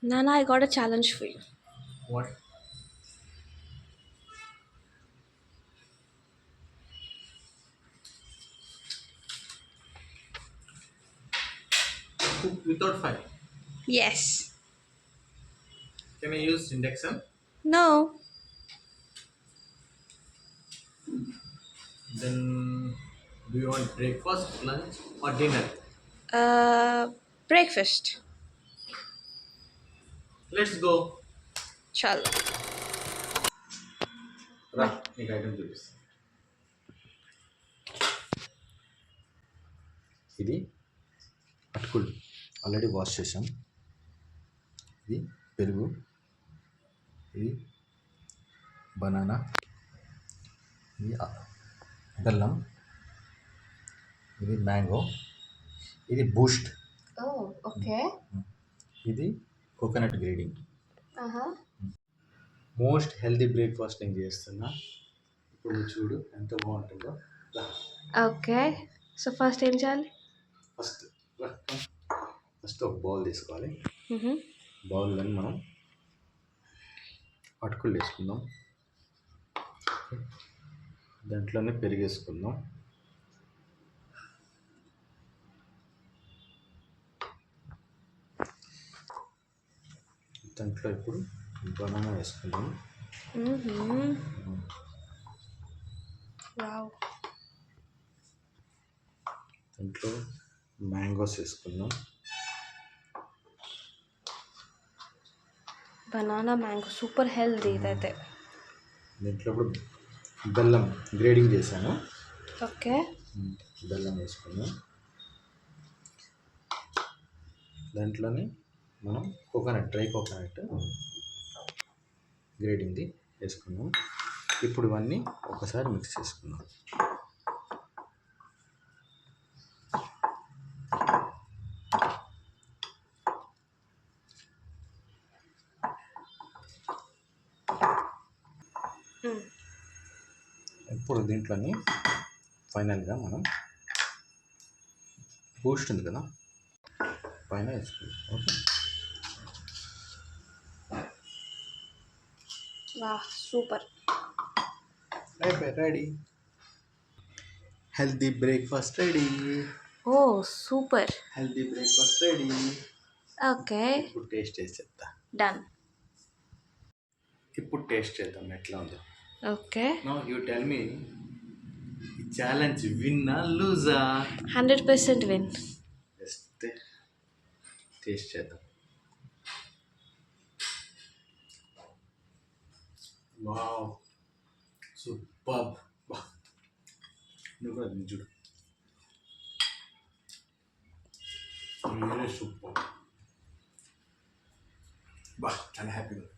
Nana, I got a challenge for you. What? Cook without fire. Yes. Can I use induction? No. Then do you want breakfast, lunch, or dinner? Uh, Breakfast. Let's go. Chalo. రా నీకు item చూపిస్తాను. ఇది అటుకులు already wash చేసాం. ఇది పెరుగు, ఇది banana, ఇది బెల్లం, ఇది మ్యాంగో, ఇది బూస్ట్, Oh, okay. ఇది coconut grading. Uh-huh. Most healthy breakfast నేను చేస్తున్నా. ఇప్పుడు నువ్వు చూడు ఎంత బాగుంటుందో. రా. Okay. So first ఏం చేయాలి? ఫస్ట్ రా. ఫస్ట్ ఒక బౌల్ తీసుకోవాలి. Mm-hmm. బౌల్లో మనం అటుకులు వేసుకుందాం. దాంట్లోనే పెరిగేసుకుందాం. దాంట్లో ఇప్పుడు బనానా వేసుకుందాం. Mm-hmm. Wow. దాంట్లో మ్యాంగోస్ వేసుకుందాం. బనానా మ్యాంగో సూపర్ హెల్దీ ఇదైతే. దీంట్లో ఇప్పుడు బెల్లం గ్రేడింగ్ చేశాను. ఓకే. బెల్లం వేసుకుందాం. దాంట్లోనే మనం డ్రై కోకోనట్ గ్రేడింగ్ది వేసుకుందాం. ఇప్పుడు ఇవన్నీ ఒకసారి మిక్స్ చేసుకుందాం. ఇప్పుడు దీంట్లోని ఫైనల్గా మనం బూస్ట్ ఉంది కదా పైన వేసుకుందాం. ఓకే. వా సూపర్. అయిపోయి ready. Healthy breakfast ready. Oh super. Healthy breakfast ready. Okay. ఇప్పుడు టేస్ట్ చేసి చెప్తా. డన్. ఇప్పుడు టేస్ట్ చేద్దాం ఎట్లా ఉందో. Okay. Now you tell me, ఈ ఛాలెంజ్ విన్నా లూజా? 100% విన్. జస్ట్ టేస్ట్ చేద్దాం. Wow super. బా నువ్వు కూడా తిని చూడు. Really super. బా చాలా హ్యాపీగా